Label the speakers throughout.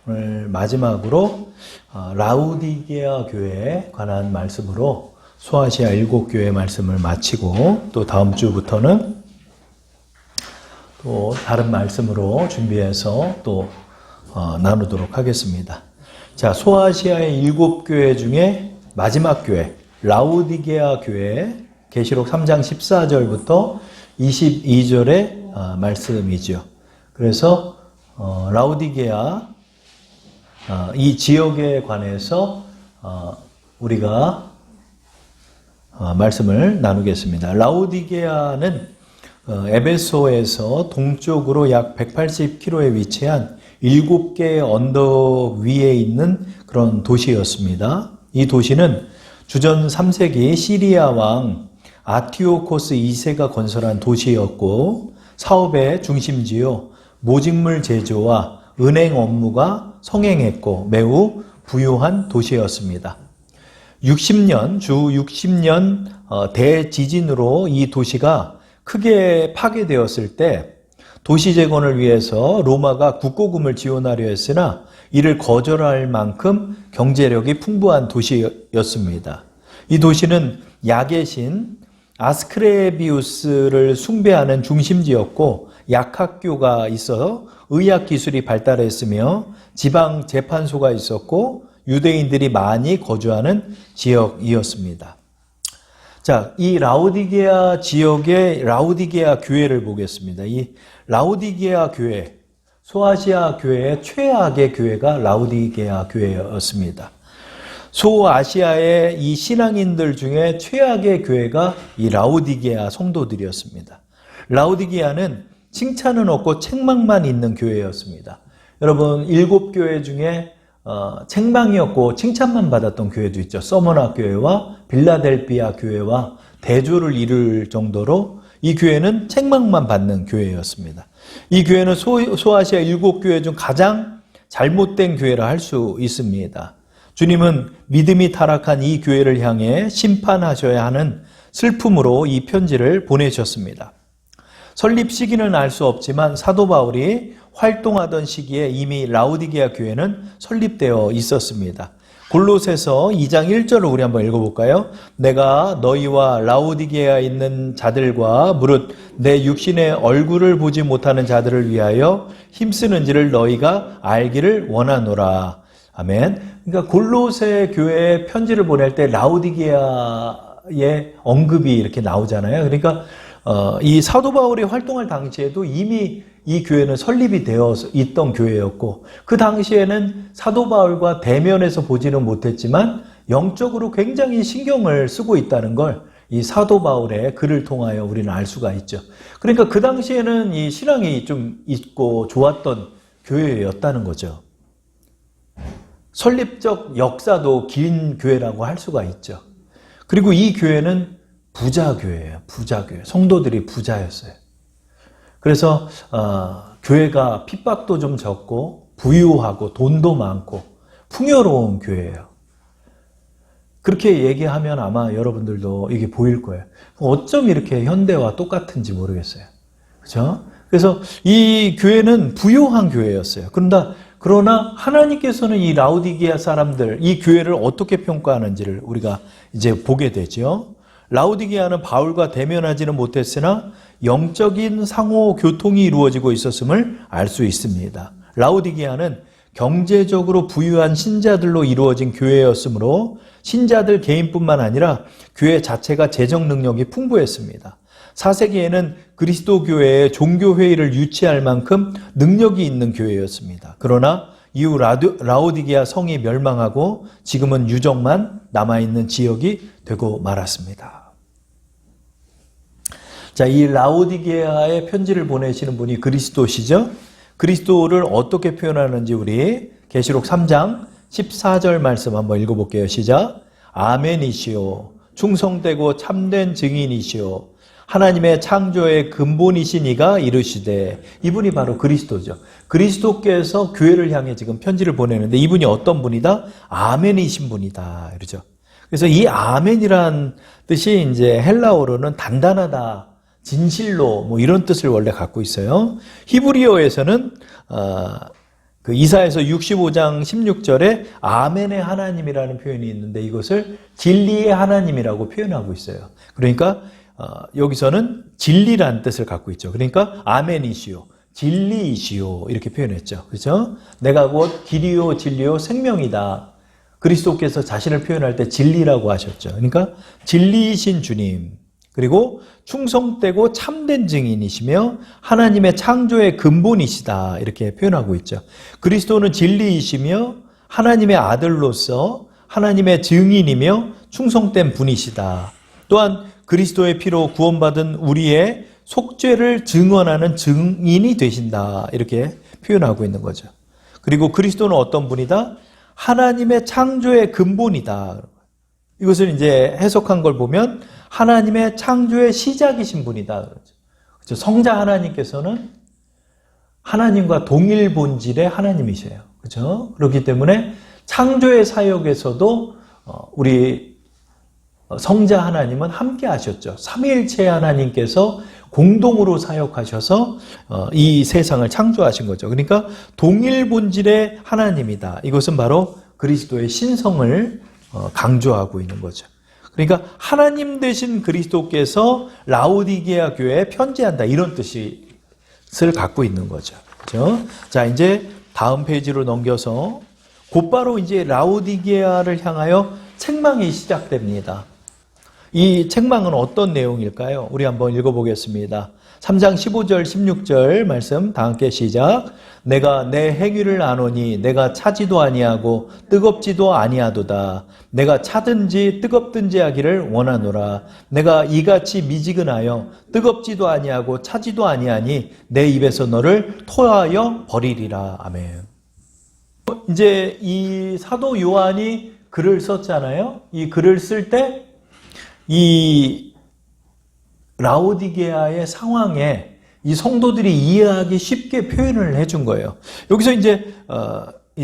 Speaker 1: 오늘 마지막으로 라우디게아 교회에 관한 말씀으로 소아시아 7교회 말씀을 마치고 또 다음 주부터는 또 다른 말씀으로 준비해서 또 나누도록 하겠습니다. 자, 소아시아의 7교회 중에 마지막 교회 라우디게아 교회 계시록 3장 14절부터 22절의 말씀이죠. 그래서 라우디게아 이 지역에 관해서 우리가 말씀을 나누겠습니다. 라우디게아는 에베소에서 동쪽으로 약 180km에 위치한 7개의 언덕 위에 있는 그런 도시였습니다. 이 도시는 주전 3세기 시리아 왕 아티오코스 2세가 건설한 도시였고 사업의 중심지요 모직물 제조와 은행 업무가 성행했고 매우 부유한 도시였습니다. 주 60년 대지진으로 이 도시가 크게 파괴되었을 때 도시 재건을 위해서 로마가 국고금을 지원하려 했으나 이를 거절할 만큼 경제력이 풍부한 도시였습니다. 이 도시는 약의 신 아스크레비우스를 숭배하는 중심지였고 약학교가 있어 의학 기술이 발달했으며 지방 재판소가 있었고 유대인들이 많이 거주하는 지역이었습니다. 자, 이 라우디게아 지역의 라우디게아 교회를 보겠습니다. 이 라우디게아 교회, 소아시아 교회의 최악의 교회가 라우디게아 교회였습니다. 소아시아의 이 신앙인들 중에 최악의 교회가 이 라우디게아 성도들이었습니다. 라우디게아는 칭찬은 없고 책망만 있는 교회였습니다. 여러분 7교회 중에 책망이 없고 칭찬만 받았던 교회도 있죠. 서머나 교회와 빌라델피아 교회와 대조를 이룰 정도로 이 교회는 책망만 받는 교회였습니다. 이 교회는 소아시아 7교회 중 가장 잘못된 교회라 할 수 있습니다. 주님은 믿음이 타락한 이 교회를 향해 심판하셔야 하는 슬픔으로 이 편지를 보내셨습니다. 설립 시기는 알 수 없지만 사도 바울이 활동하던 시기에 이미 라우디게아 교회는 설립되어 있었습니다. 골로새서 2장 1절을 우리 한번 읽어볼까요? 내가 너희와 라우디게아에 있는 자들과 무릇 내 육신의 얼굴을 보지 못하는 자들을 위하여 힘쓰는지를 너희가 알기를 원하노라. 아멘. 그러니까 골로새 교회에 편지를 보낼 때 라우디게아의 언급이 이렇게 나오잖아요. 그러니까 이 사도 바울이 활동할 당시에도 이미 이 교회는 설립이 되어 있던 교회였고 그 당시에는 사도 바울과 대면에서 보지는 못했지만 영적으로 굉장히 신경을 쓰고 있다는 걸 이 사도 바울의 글을 통하여 우리는 알 수가 있죠. 그러니까 그 당시에는 이 신앙이 좀 있고 좋았던 교회였다는 거죠. 설립적 역사도 긴 교회라고 할 수가 있죠. 그리고 이 교회는 부자교회예요. 부자교회. 성도들이 부자였어요. 그래서 교회가 핍박도 좀 적고 부유하고 돈도 많고 풍요로운 교회예요. 그렇게 얘기하면 아마 여러분들도 이게 보일 거예요. 어쩜 이렇게 현대와 똑같은지 모르겠어요. 그렇죠? 그래서 이 교회는 부유한 교회였어요. 그러나 하나님께서는 이 라우디게아 사람들, 이 교회를 어떻게 평가하는지를 우리가 이제 보게 되죠. 라우디게아는 바울과 대면하지는 못했으나 영적인 상호 교통이 이루어지고 있었음을 알 수 있습니다. 라우디게아는 경제적으로 부유한 신자들로 이루어진 교회였으므로 신자들 개인뿐만 아니라 교회 자체가 재정 능력이 풍부했습니다. 4세기에는 그리스도 교회의 종교회의를 유치할 만큼 능력이 있는 교회였습니다. 그러나 이후 라우디게아 성이 멸망하고 지금은 유적만 남아있는 지역이 되고 말았습니다. 자, 이 라우디게아에 편지를 보내시는 분이 그리스도시죠. 그리스도를 어떻게 표현하는지 우리 계시록 3장 14절 말씀 한번 읽어볼게요. 시작. 아멘이시오. 충성되고 참된 증인이시오. 하나님의 창조의 근본이신 이가 이르시되, 이분이 바로 그리스도죠. 그리스도께서 교회를 향해 지금 편지를 보내는데 이분이 어떤 분이다? 아멘이신 분이다. 이러죠. 그래서 이 아멘이란 뜻이 이제 헬라어로는 단단하다, 진실로 뭐 이런 뜻을 원래 갖고 있어요. 히브리어에서는 그 이사야서 65장 16절에 아멘의 하나님이라는 표현이 있는데 이것을 진리의 하나님이라고 표현하고 있어요. 그러니까 여기서는 진리라는 뜻을 갖고 있죠. 그러니까 아멘이시오, 진리이시오 이렇게 표현했죠. 그렇죠? 내가 곧 길이요 진리요 생명이다. 그리스도께서 자신을 표현할 때 진리라고 하셨죠. 그러니까 진리이신 주님, 그리고 충성되고 참된 증인이시며 하나님의 창조의 근본이시다 이렇게 표현하고 있죠. 그리스도는 진리이시며 하나님의 아들로서 하나님의 증인이며 충성된 분이시다. 또한 그리스도의 피로 구원받은 우리의 속죄를 증언하는 증인이 되신다 이렇게 표현하고 있는 거죠. 그리고 그리스도는 어떤 분이다? 하나님의 창조의 근본이다. 이것을 이제 해석한 걸 보면 하나님의 창조의 시작이신 분이다. 그렇죠? 성자 하나님께서는 하나님과 동일 본질의 하나님이세요. 그렇죠? 그렇기 때문에 창조의 사역에서도 우리 성자 하나님은 함께 하셨죠. 삼위일체 하나님께서 공동으로 사역하셔서 이 세상을 창조하신 거죠. 그러니까 동일 본질의 하나님이다. 이것은 바로 그리스도의 신성을 강조하고 있는 거죠. 그러니까 하나님 되신 그리스도께서 라오디게아 교회에 편지한다 이런 뜻을 갖고 있는 거죠. 그렇죠? 자, 이제 다음 페이지로 넘겨서 곧바로 이제 라오디게아를 향하여 책망이 시작됩니다. 이 책망은 어떤 내용일까요? 우리 한번 읽어보겠습니다. 3장 15절 16절 말씀 다 함께 시작. 내가 내 행위를 아노니 내가 차지도 아니하고 뜨겁지도 아니하도다. 내가 차든지 뜨겁든지 하기를 원하노라. 내가 이같이 미지근하여 뜨겁지도 아니하고 차지도 아니하니 내 입에서 너를 토하여 버리리라. 아멘. 이제 이 사도 요한이 글을 썼잖아요. 이 글을 쓸 때 이 라오디게아의 상황에 이 성도들이 이해하기 쉽게 표현을 해준 거예요. 여기서 이제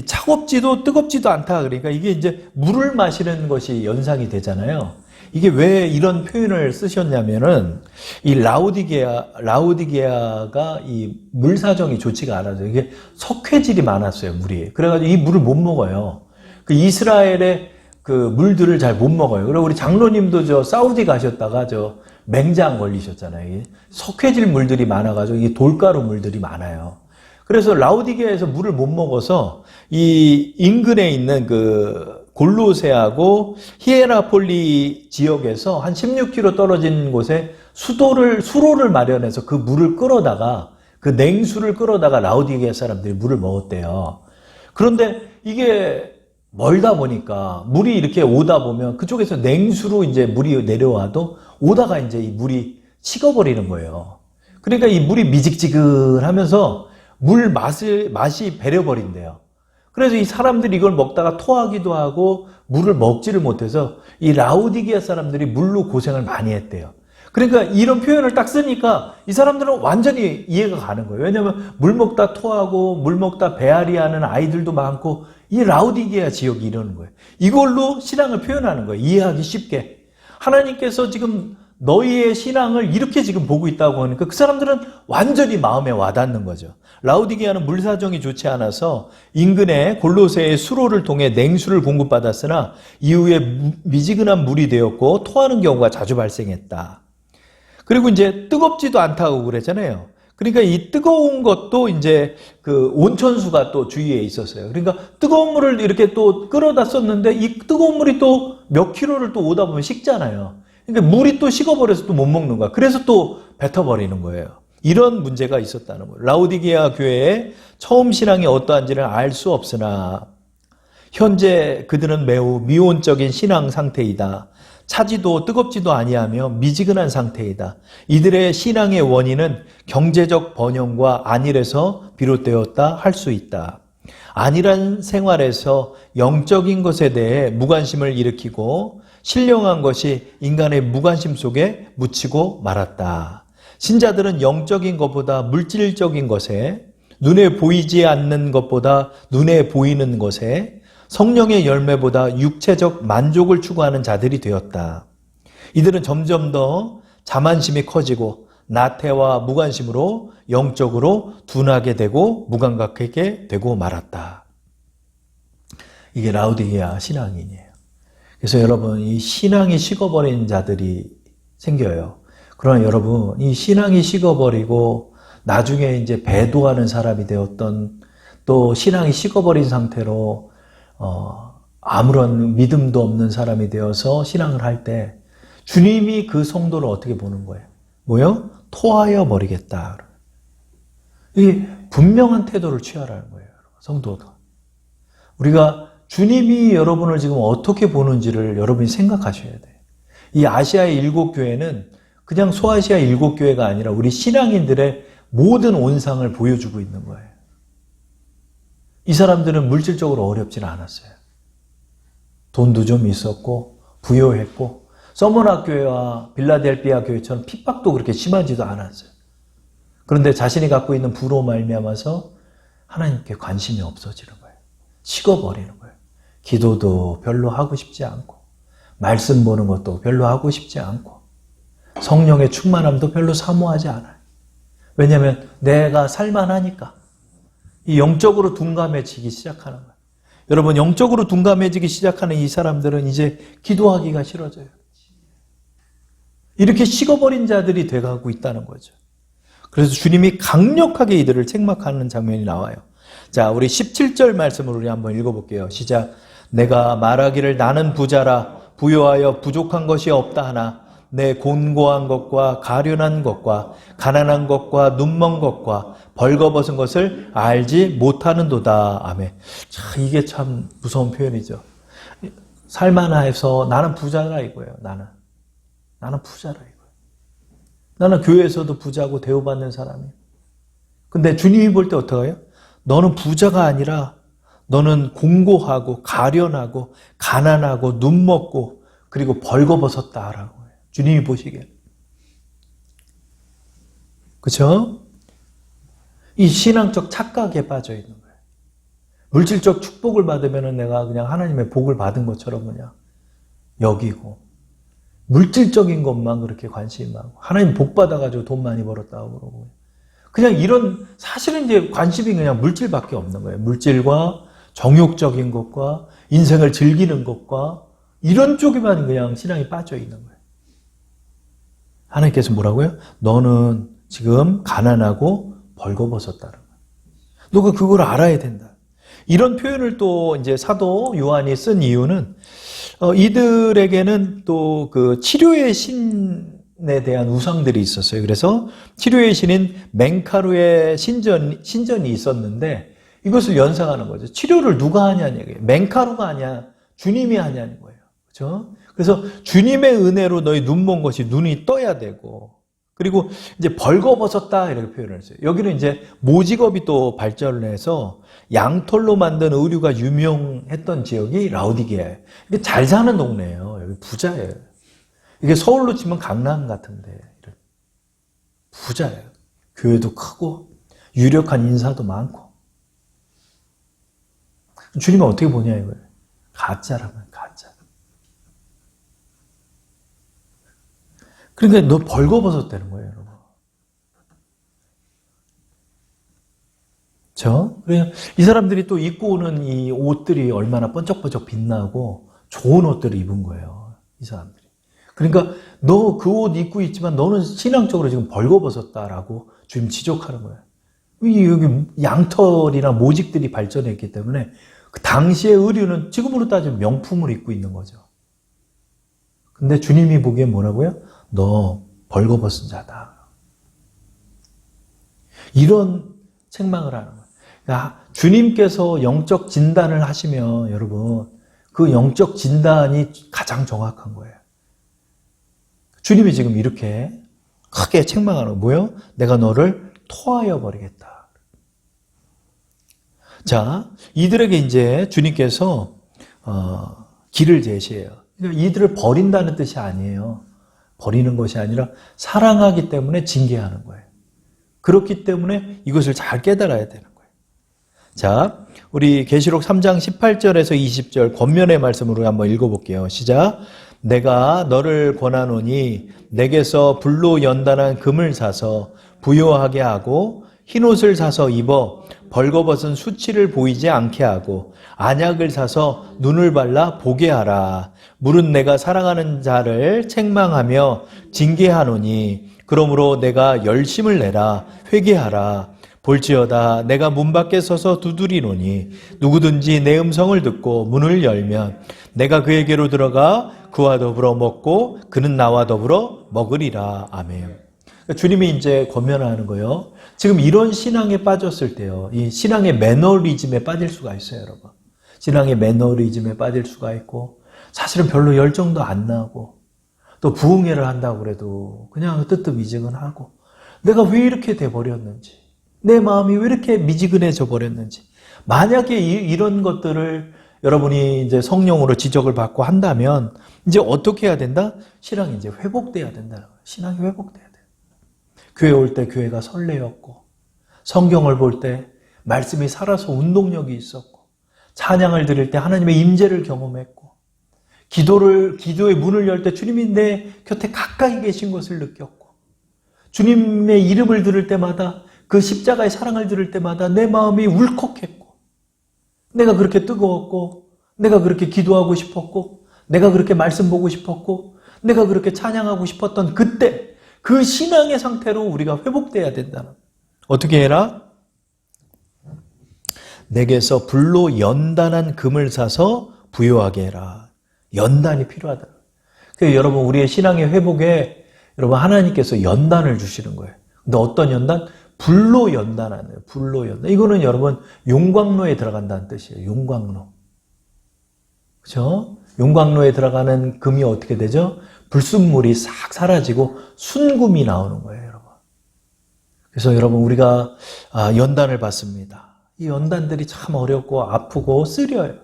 Speaker 1: 차갑지도 뜨겁지도 않다. 그러니까 이게 이제 물을 마시는 것이 연상이 되잖아요. 이게 왜 이런 표현을 쓰셨냐면은 이 라오디게아가 이 물 사정이 좋지가 않아서 이게 석회질이 많았어요, 물이. 그래가지고 이 물을 못 먹어요. 그 이스라엘의 그 물들을 잘 못 먹어요. 그리고 우리 장로님도 저 사우디 가셨다가 저 맹장 걸리셨잖아요. 석회질 물들이 많아가지고 이 돌가루 물들이 많아요. 그래서 라오디게아에서 물을 못 먹어서 이 인근에 있는 그 골로새하고 히에라폴리 지역에서 한 16km 떨어진 곳에 수로를 마련해서 그 물을 끌어다가 그 냉수를 끌어다가 라오디게아 사람들이 물을 먹었대요. 그런데 이게 멀다 보니까 물이 이렇게 오다 보면 그쪽에서 냉수로 이제 물이 내려와도 오다가 이제 이 물이 식어버리는 거예요. 그러니까 이 물이 미직지근하면서 물 맛이 배려버린대요. 그래서 이 사람들이 이걸 먹다가 토하기도 하고 물을 먹지를 못해서 이 라오디게아 사람들이 물로 고생을 많이 했대요. 그러니까 이런 표현을 딱 쓰니까 이 사람들은 완전히 이해가 가는 거예요. 왜냐하면 물 먹다 토하고 물 먹다 배앓이 하는 아이들도 많고 이 라오디게아 지역이 이러는 거예요. 이걸로 신앙을 표현하는 거예요. 이해하기 쉽게. 하나님께서 지금 너희의 신앙을 이렇게 지금 보고 있다고 하니까 그 사람들은 완전히 마음에 와닿는 거죠. 라오디게아는 물 사정이 좋지 않아서 인근에 골로새의 수로를 통해 냉수를 공급받았으나 이후에 미지근한 물이 되었고 토하는 경우가 자주 발생했다. 그리고 이제 뜨겁지도 않다고 그랬잖아요. 그러니까 이 뜨거운 것도 이제 그 온천수가 또 주위에 있었어요. 그러니까 뜨거운 물을 이렇게 또 끌어다 썼는데 이 뜨거운 물이 또 몇 킬로를 또 오다 보면 식잖아요. 그러니까 물이 또 식어버려서 또 못 먹는 거야. 그래서 또 뱉어버리는 거예요. 이런 문제가 있었다는 거예요. 라오디게아 교회의 처음 신앙이 어떠한지는 알 수 없으나 현재 그들은 매우 미온적인 신앙 상태이다. 차지도 뜨겁지도 아니하며 미지근한 상태이다. 이들의 신앙의 원인은 경제적 번영과 안일에서 비롯되었다 할 수 있다. 안일한 생활에서 영적인 것에 대해 무관심을 일으키고 신령한 것이 인간의 무관심 속에 묻히고 말았다. 신자들은 영적인 것보다 물질적인 것에, 눈에 보이지 않는 것보다 눈에 보이는 것에, 성령의 열매보다 육체적 만족을 추구하는 자들이 되었다. 이들은 점점 더 자만심이 커지고 나태와 무관심으로 영적으로 둔하게 되고 무감각하게 되고 말았다. 이게 라오디게아 신앙인이에요. 그래서 여러분, 이 신앙이 식어버린 자들이 생겨요. 그러나 여러분, 이 신앙이 식어버리고 나중에 이제 배도하는 사람이 되었던, 또 신앙이 식어버린 상태로 아무런 믿음도 없는 사람이 되어서 신앙을 할 때 주님이 그 성도를 어떻게 보는 거예요? 뭐요? 토하여 버리겠다. 이 분명한 태도를 취하라는 거예요, 성도가. 우리가 주님이 여러분을 지금 어떻게 보는지를 여러분이 생각하셔야 돼요. 이 아시아의 7교회는 그냥 소아시아 7교회가 아니라 우리 신앙인들의 모든 온상을 보여주고 있는 거예요. 이 사람들은 물질적으로 어렵지는 않았어요. 돈도 좀 있었고 부유했고 서머나 교회와 빌라델피아 교회처럼 핍박도 그렇게 심하지도 않았어요. 그런데 자신이 갖고 있는 부로 말미암아서 하나님께 관심이 없어지는 거예요. 식어버리는 거예요. 기도도 별로 하고 싶지 않고 말씀 보는 것도 별로 하고 싶지 않고 성령의 충만함도 별로 사모하지 않아요. 왜냐하면 내가 살만하니까. 이 영적으로 둔감해지기 시작하는 거예요. 여러분, 영적으로 둔감해지기 시작하는 이 사람들은 이제 기도하기가 싫어져요. 이렇게 식어버린 자들이 돼가고 있다는 거죠. 그래서 주님이 강력하게 이들을 책망하는 장면이 나와요. 자, 우리 17절 말씀을 우리 한번 읽어볼게요. 시작. 내가 말하기를 나는 부자라 부요하여 부족한 것이 없다 하나 내 곤고한 것과 가련한 것과 가난한 것과 눈먼 것과 벌거벗은 것을 알지 못하는도다. 아멘. 자, 이게 참 무서운 표현이죠. 살만해서 나는 부자라 이거예요. 나는 부자라 이거예요. 나는 교회에서도 부자고 대우받는 사람이에요. 근데 주님이 볼 때 어떡해요? 너는 부자가 아니라 너는 공고하고 가련하고 가난하고 눈먹고 그리고 벌거벗었다라고 해요. 주님이 보시기에. 그렇죠? 이 신앙적 착각에 빠져 있는 거예요. 물질적 축복을 받으면 내가 그냥 하나님의 복을 받은 것처럼 그냥 여기고 물질적인 것만 그렇게 관심이 많고 하나님 복 받아가지고 돈 많이 벌었다고 그러고 그냥 이런 사실은 이제 관심이 그냥 물질밖에 없는 거예요. 물질과 정욕적인 것과 인생을 즐기는 것과 이런 쪽에만 그냥 신앙이 빠져 있는 거예요. 하나님께서 뭐라고요? 너는 지금 가난하고 벌거벗었다는 거예요. 너가 그걸 알아야 된다. 이런 표현을 또 이제 사도 요한이 쓴 이유는 이들에게는 또 그 치료의 신에 대한 우상들이 있었어요. 그래서 치료의 신인 맹카루의 신전이 있었는데 이것을 연상하는 거죠. 치료를 누가 하냐는 얘기예요. 맹카루가 아니야. 주님이 하냐는 거예요. 그렇죠? 그래서 주님의 은혜로 너희 눈먼 것이 눈이 떠야 되고 그리고 이제 벌거벗었다 이렇게 표현을 했어요. 여기는 이제 모직업이 또 발전을 해서 양털로 만든 의류가 유명했던 지역이 라오디게아예요. 이게 잘 사는 동네예요. 여기 부자예요. 이게 서울로 치면 강남 같은데 부자예요. 교회도 크고 유력한 인사도 많고. 주님은 어떻게 보냐 이거예요. 가짜라면 가짜. 그러니까 너 벌거벗었다는 거예요, 여러분. 이 사람들이 또 입고 오는 이 옷들이 얼마나 번쩍번쩍 빛나고 좋은 옷들을 입은 거예요, 이 사람들이. 그러니까 너 그 옷 입고 있지만 너는 신앙적으로 지금 벌거벗었다라고 주님 지적하는 거예요. 여기 양털이나 모직들이 발전했기 때문에 그 당시의 의류는 지금으로 따지면 명품을 입고 있는 거죠. 근데 주님이 보기엔 뭐라고요? 너 벌거벗은 자다. 이런 책망을 하는 거예요. 그러니까 주님께서 영적 진단을 하시면 여러분 그 영적 진단이 가장 정확한 거예요. 주님이 지금 이렇게 크게 책망하는 거예요. 뭐요? 내가 너를 토하여 버리겠다. 자, 이들에게 이제 주님께서 길을 제시해요. 그러니까 이들을 버린다는 뜻이 아니에요. 버리는 것이 아니라 사랑하기 때문에 징계하는 거예요. 그렇기 때문에 이것을 잘 깨달아야 되는 거예요. 자, 우리 계시록 3장 18절에서 20절 권면의 말씀으로 한번 읽어볼게요. 시작. 내가 너를 권하노니 내게서 불로 연단한 금을 사서 부요하게 하고 흰옷을 사서 입어 벌거벗은 수치를 보이지 않게 하고 안약을 사서 눈을 발라 보게 하라. 물은 내가 사랑하는 자를 책망하며 징계하노니 그러므로 내가 열심을 내라. 회개하라. 볼지어다 내가 문 밖에 서서 두드리노니 누구든지 내 음성을 듣고 문을 열면 내가 그에게로 들어가 그와 더불어 먹고 그는 나와 더불어 먹으리라. 아멘. 주님이 이제 권면하는 거예요. 지금 이런 신앙에 빠졌을 때요. 이 신앙의 매너리즘에 빠질 수가 있어요, 여러분. 신앙의 매너리즘에 빠질 수가 있고 사실은 별로 열정도 안 나고 또 부흥회를 한다고 그래도 그냥 뜨뜻미지근하고 내가 왜 이렇게 돼버렸는지 내 마음이 왜 이렇게 미지근해져 버렸는지 만약에 이런 것들을 여러분이 이제 성령으로 지적을 받고 한다면 이제 어떻게 해야 된다? 신앙이 이제 회복돼야 된다는 거예요. 신앙이 회복돼야 돼요. 교회 올 때 교회가 설레였고 성경을 볼 때 말씀이 살아서 운동력이 있었고 찬양을 드릴 때 하나님의 임재를 경험했고 기도의 문을 열 때 주님이 내 곁에 가까이 계신 것을 느꼈고 주님의 이름을 들을 때마다 그 십자가의 사랑을 들을 때마다 내 마음이 울컥했고 내가 그렇게 뜨거웠고 내가 그렇게 기도하고 싶었고 내가 그렇게 말씀 보고 싶었고 내가 그렇게 찬양하고 싶었던 그때 그 신앙의 상태로 우리가 회복돼야 된다는. 어떻게 해라? 내게서 불로 연단한 금을 사서 부요하게 해라. 연단이 필요하다. 그래서 여러분 우리의 신앙의 회복에 여러분 하나님께서 연단을 주시는 거예요. 근데 어떤 연단? 불로 연단하네요. 불로 연단. 이거는 여러분 용광로에 들어간다는 뜻이에요. 용광로. 그렇죠? 용광로에 들어가는 금이 어떻게 되죠? 불순물이 싹 사라지고 순금이 나오는 거예요, 여러분. 그래서 여러분 우리가 연단을 받습니다. 이 연단들이 참 어렵고 아프고 쓰려요.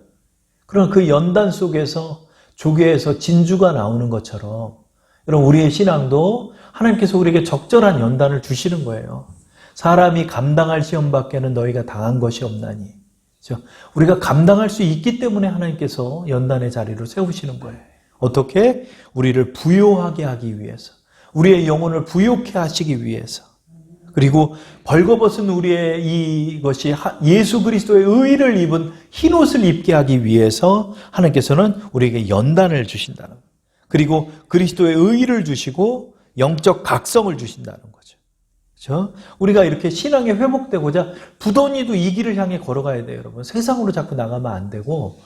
Speaker 1: 그러나 그 연단 속에서 조개에서 진주가 나오는 것처럼 여러분 우리의 신앙도 하나님께서 우리에게 적절한 연단을 주시는 거예요. 사람이 감당할 시험 밖에는 너희가 당한 것이 없나니. 그렇죠? 우리가 감당할 수 있기 때문에 하나님께서 연단의 자리로 세우시는 거예요. 어떻게? 우리를 부요하게 하기 위해서. 우리의 영혼을 부요케 하시기 위해서. 그리고 벌거벗은 우리의 이것이 예수 그리스도의 의를 입은 흰옷을 입게 하기 위해서 하나님께서는 우리에게 연단을 주신다는 거예요. 그리고 그리스도의 의를 주시고 영적 각성을 주신다는 거죠. 그렇죠? 우리가 이렇게 신앙에 회복되고자 부던히도 이 길을 향해 걸어가야 돼요, 여러분. 세상으로 자꾸 나가면 안 되고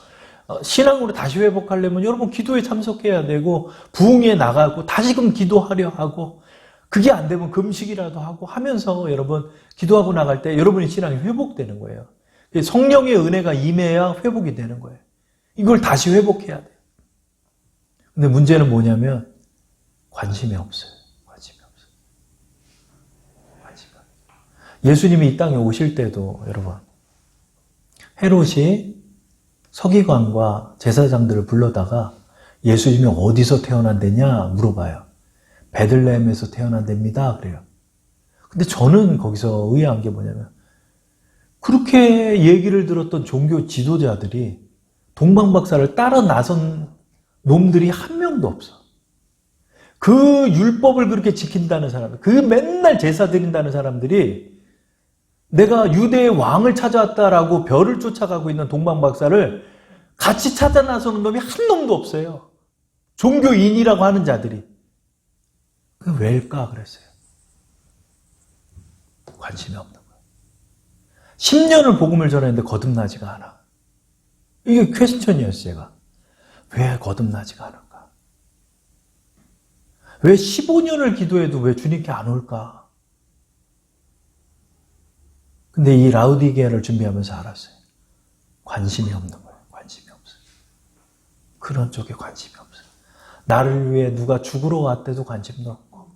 Speaker 1: 신앙으로 다시 회복하려면 여러분 기도에 참석해야 되고 부흥에 나가고 다시금 기도하려 하고 그게 안 되면 금식이라도 하고 하면서 여러분 기도하고 나갈 때 여러분의 신앙이 회복되는 거예요. 성령의 은혜가 임해야 회복이 되는 거예요. 이걸 다시 회복해야 돼요. 근데 문제는 뭐냐면 관심이 없어요. 관심이 없어요. 관심이 없어요. 예수님이 이 땅에 오실 때도 여러분 헤롯이 서기관과 제사장들을 불러다가 예수님이 어디서 태어난대냐 물어봐요. 베들레헴에서 태어난답니다. 그래요. 근데 저는 거기서 의아한 게 뭐냐면 그렇게 얘기를 들었던 종교 지도자들이 동방박사를 따라 나선 놈들이 한 명도 없어. 그 율법을 그렇게 지킨다는 사람, 그 맨날 제사 드린다는 사람들이 내가 유대의 왕을 찾아왔다라고 별을 쫓아가고 있는 동방박사를 같이 찾아 나서는 놈이 한 놈도 없어요. 종교인이라고 하는 자들이. 그게 왜일까 그랬어요. 관심이 없는 거예요. 10년을 복음을 전했는데 거듭나지가 않아. 이게 퀘스천이었어요, 제가. 왜 거듭나지가 않을까? 왜 15년을 기도해도 왜 주님께 안 올까? 근데 이 라우디게아를 준비하면서 알았어요. 관심이 없는 거예요. 관심이 없어요. 그런 쪽에 관심이 없어요. 나를 위해 누가 죽으러 왔대도 관심도 없고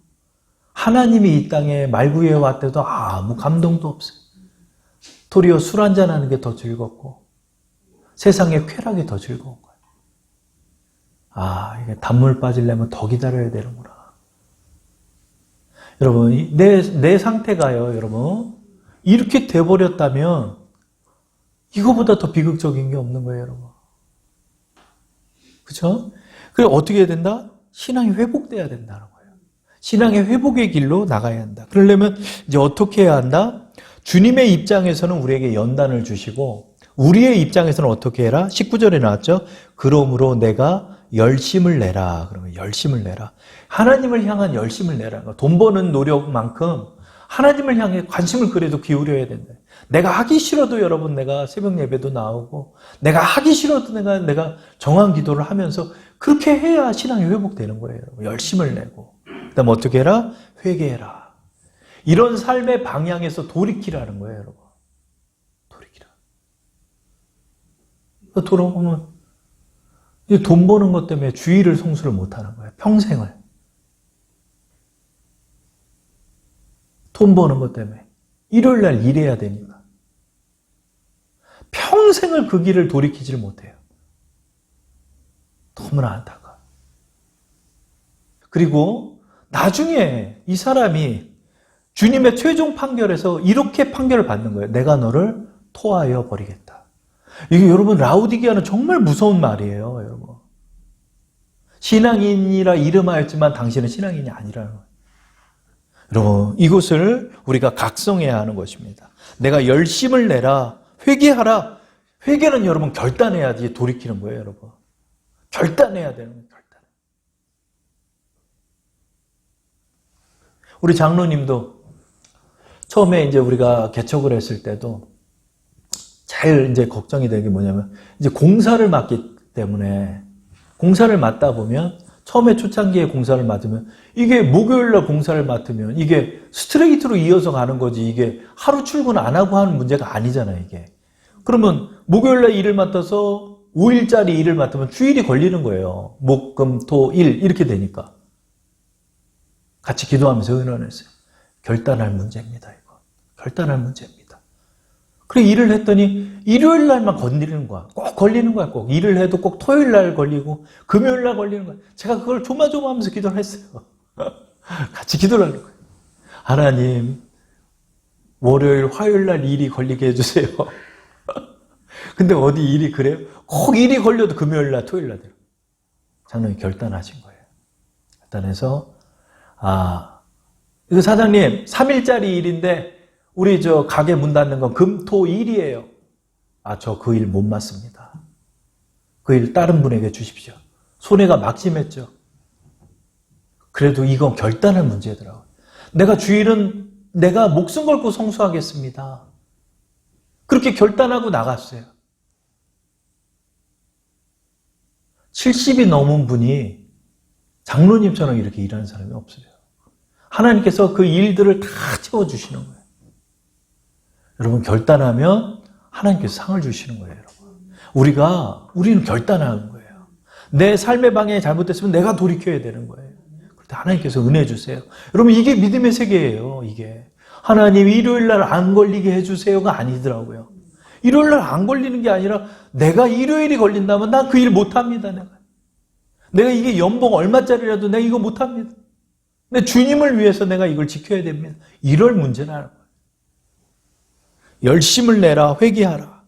Speaker 1: 하나님이 이 땅에 말구에 왔대도 아무 감동도 없어요. 도리어 술 한잔하는 게 더 즐겁고 세상의 쾌락이 더 즐거운 거예요. 이게 단물 빠지려면 더 기다려야 되는구나. 여러분, 내 상태가요, 여러분. 이렇게 돼버렸다면 이거보다 더 비극적인 게 없는 거예요, 여러분. 그렇죠? 그래 어떻게 해야 된다? 신앙이 회복돼야 된다는 거예요. 신앙의 회복의 길로 나가야 한다. 그러려면 이제 어떻게 해야 한다? 주님의 입장에서는 우리에게 연단을 주시고 우리의 입장에서는 어떻게 해라? 19절에 나왔죠. 그러므로 내가 열심을 내라. 그러면 열심을 내라. 하나님을 향한 열심을 내라. 돈 버는 노력만큼 하나님을 향해 관심을 그래도 기울여야 된다. 내가 하기 싫어도 여러분 내가 새벽 예배도 나오고 내가 하기 싫어도 내가 정한 기도를 하면서 그렇게 해야 신앙이 회복되는 거예요. 열심을 내고. 그다음에 어떻게 해라? 회개해라. 이런 삶의 방향에서 돌이키라는 거예요, 여러분. 돌이키라. 돌아보면 돈 버는 것 때문에 주일을 성수를 못하는 거예요. 평생을. 돈 버는 것 때문에. 일요일 날 일해야 되니까. 평생을 그 길을 돌이키지를 못해요. 너무나 안타까워. 그리고 나중에 이 사람이 주님의 최종 판결에서 이렇게 판결을 받는 거예요. 내가 너를 토하여 버리겠다. 이게 여러분 라우디게아는 정말 무서운 말이에요. 여러분. 신앙인이라 이름하였지만 당신은 신앙인이 아니라는 거예요. 여러분 이것을 우리가 각성해야 하는 것입니다. 내가 열심을 내라. 회개하라. 회개는 여러분 결단해야지 돌이키는 거예요. 여러분. 결단해야 되는 거예요. 결단. 우리 장로님도 처음에 이제 우리가 개척을 했을 때도 제일 이제 걱정이 되는 게 뭐냐면 이제 공사를 맡기 때문에 공사를 맡다 보면 처음에 초창기에 공사를 맡으면 이게 목요일날 공사를 맡으면 이게 스트레이트로 이어서 가는 거지 이게 하루 출근 안 하고 하는 문제가 아니잖아요. 이게. 그러면 목요일날 일을 맡아서 5일짜리 일을 맡으면 주일이 걸리는 거예요. 목, 금, 토, 일 이렇게 되니까. 같이 기도하면서 의논했어요. 결단할 문제입니다. 이거. 결단할 문제입니다. 그래 일을 했더니 일요일 날만 걸리는 거야. 꼭 걸리는 거야. 꼭 일을 해도 꼭 토요일 날 걸리고 금요일 날 걸리는 거야. 제가 그걸 조마조마하면서 기도를 했어요. 같이 기도를 하는 거예요. 하나님 월요일 화요일 날 일이 걸리게 해주세요. 근데 어디 일이 그래요? 꼭 일이 걸려도 금요일 날 토요일 날 돼요. 장로님 결단하신 거예요. 결단해서 이거 사장님 3일짜리 일인데 우리 저 가게 문 닫는 건 금, 토, 일이에요. 저 그 일 못 맡습니다. 그 일 다른 분에게 주십시오. 손해가 막심했죠. 그래도 이건 결단할 문제더라고요. 내가 주일은 내가 목숨 걸고 성수하겠습니다. 그렇게 결단하고 나갔어요. 70이 넘은 분이 장로님처럼 이렇게 일하는 사람이 없어요. 하나님께서 그 일들을 다 채워주시는 거예요. 여러분 결단하면 하나님께서 상을 주시는 거예요. 여러분. 우리는 결단하는 거예요. 내 삶의 방향이 잘못됐으면 내가 돌이켜야 되는 거예요. 그럴 때 하나님께서 은혜 주세요. 여러분 이게 믿음의 세계예요. 이게 하나님 일요일 날 안 걸리게 해주세요가 아니더라고요. 일요일 날 안 걸리는 게 아니라 내가 일요일이 걸린다면 난 그 일 못합니다. 내가 이게 연봉 얼마짜리라도 내가 이거 못합니다. 근데 주님을 위해서 내가 이걸 지켜야 됩니다. 이럴 문제라는 거예요. 열심을 내라 회개하라.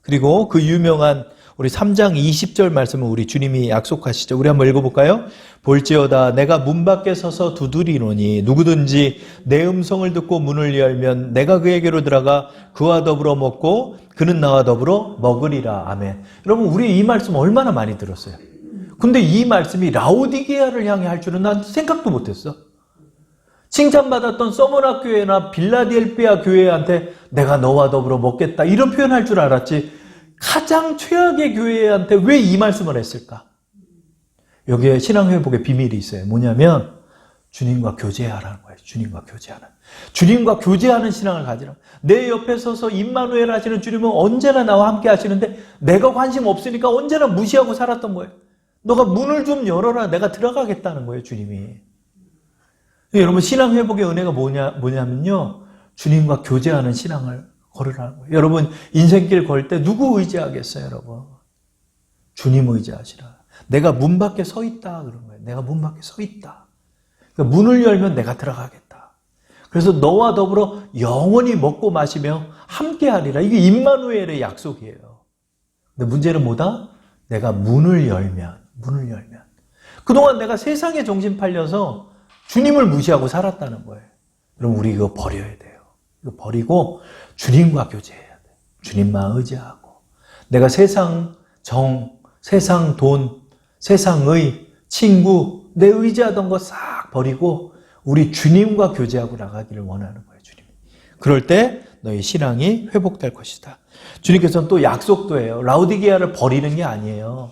Speaker 1: 그리고 그 유명한 우리 3장 20절 말씀을 우리 주님이 약속하시죠. 우리 한번 읽어볼까요? 볼지어다 내가 문 밖에 서서 두드리노니 누구든지 내 음성을 듣고 문을 열면 내가 그에게로 들어가 그와 더불어 먹고 그는 나와 더불어 먹으리라. 아멘. 여러분 우리 이 말씀 얼마나 많이 들었어요. 근데 이 말씀이 라오디게아를 향해 할 줄은 난 생각도 못했어. 칭찬받았던 서머나 교회나 빌라델피아 교회한테 내가 너와 더불어 먹겠다 이런 표현할 줄 알았지 가장 최악의 교회한테 왜 이 말씀을 했을까? 여기에 신앙회복의 비밀이 있어요. 뭐냐면 주님과 교제하라는 거예요. 주님과 교제하는. 주님과 교제하는 신앙을 가지라. 내 옆에 서서 임마누엘 하시는 주님은 언제나 나와 함께 하시는데 내가 관심 없으니까 언제나 무시하고 살았던 거예요. 너가 문을 좀 열어라. 내가 들어가겠다는 거예요. 주님이. 여러분 신앙회복의 은혜가 뭐냐면요. 주님과 교제하는 신앙을 걸으라는 거예요. 여러분 인생길 걸 때 누구 의지하겠어요? 여러분. 주님 의지하시라. 내가 문 밖에 서 있다. 그런 거예요. 내가 문 밖에 서 있다. 그러니까 문을 열면 내가 들어가겠다. 그래서 너와 더불어 영원히 먹고 마시며 함께하리라. 이게 임마누엘의 약속이에요. 근데 문제는 뭐다? 내가 문을 열면 문을 열면. 그동안 내가 세상에 정신 팔려서 주님을 무시하고 살았다는 거예요. 그럼 우리 이거 버려야 돼요. 이거 버리고 주님과 교제해야 돼요. 주님만 의지하고. 내가 세상 정, 세상 돈, 세상의 친구, 내 의지하던 거 싹 버리고 우리 주님과 교제하고 나가기를 원하는 거예요. 주님이. 그럴 때 너희 신앙이 회복될 것이다. 주님께서는 또 약속도 해요. 라오디게아를 버리는 게 아니에요.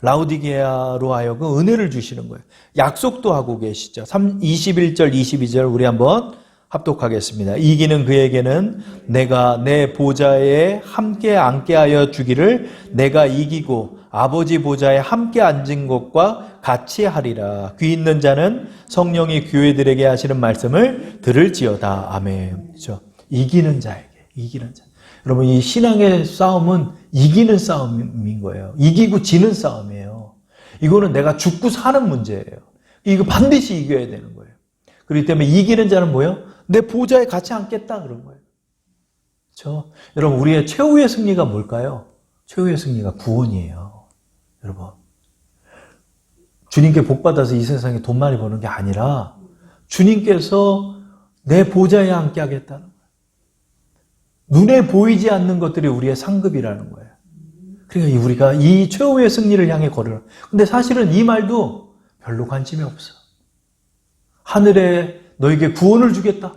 Speaker 1: 라오디게아로 하여금 은혜를 주시는 거예요. 약속도 하고 계시죠. 21절, 22절 우리 한번 합독하겠습니다. 이기는 그에게는 내가 내 보좌에 함께 앉게 하여 주기를 내가 이기고 아버지 보좌에 함께 앉은 것과 같이 하리라. 귀 있는 자는 성령이 교회들에게 하시는 말씀을 들을지어다. 아멘. 그렇죠? 이기는 자에게, 이기는 자. 여러분, 이 신앙의 싸움은 이기는 싸움인 거예요. 이기고 지는 싸움이에요. 이거는 내가 죽고 사는 문제예요. 이거 반드시 이겨야 되는 거예요. 그렇기 때문에 이기는 자는 뭐예요? 내 보좌에 같이 앉겠다 그런 거예요. 그렇죠? 여러분, 우리의 최후의 승리가 뭘까요? 최후의 승리가 구원이에요. 여러분, 주님께 복 받아서 이 세상에 돈 많이 버는 게 아니라 주님께서 내 보좌에 앉게 하겠다는 거예요. 눈에 보이지 않는 것들이 우리의 상급이라는 거예요. 그러니까 우리가 이 최후의 승리를 향해 걸어요. 근데 사실은 이 말도 별로 관심이 없어. 하늘에 너에게 구원을 주겠다.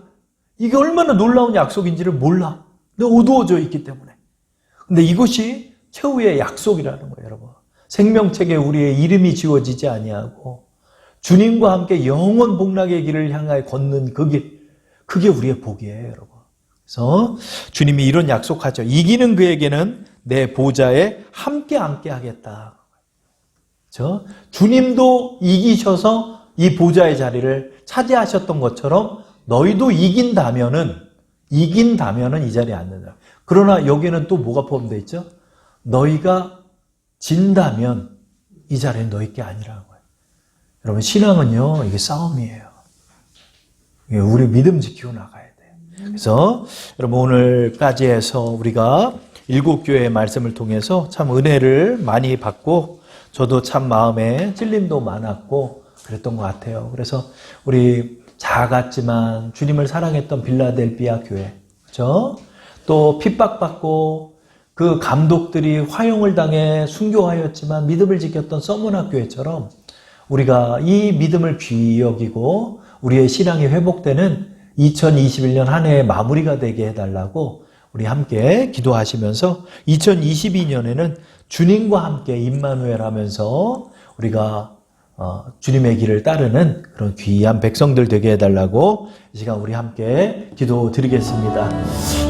Speaker 1: 이게 얼마나 놀라운 약속인지를 몰라. 어두워져 있기 때문에. 근데 이것이 최후의 약속이라는 거예요, 여러분. 생명책에 우리의 이름이 지워지지 아니하고 주님과 함께 영원 복락의 길을 향하여 걷는 그 길, 그게 우리의 복이에요, 여러분. 그래서 주님이 이런 약속하죠. 이기는 그에게는 내 보좌에 함께 앉게 하겠다. 그렇죠? 주님도 이기셔서 이 보좌의 자리를 차지하셨던 것처럼 너희도 이긴다면은 이 자리에 앉는다. 그러나 여기는 또 뭐가 포함되어 있죠? 너희가 진다면 이 자리는 너희 게 아니라는 거예요. 여러분, 신앙은요, 이게 싸움이에요. 우리 믿음 지키고 나가야 돼요. 그래서 여러분, 오늘까지 해서 우리가 7교회의 말씀을 통해서 참 은혜를 많이 받고 저도 참 마음에 찔림도 많았고 그랬던 것 같아요. 그래서 우리 작았지만 주님을 사랑했던 빌라델비아 교회, 그렇죠? 또 핍박받고 그 감독들이 화형을 당해 순교하였지만 믿음을 지켰던 서문학 교회처럼 우리가 이 믿음을 귀히 여기고 우리의 신앙이 회복되는 2021년 한 해의 마무리가 되게 해달라고 우리 함께 기도하시면서 2022년에는 주님과 함께 임마누엘 하면서 우리가 주님의 길을 따르는 그런 귀한 백성들 되게 해달라고 이 시간 우리 함께 기도드리겠습니다.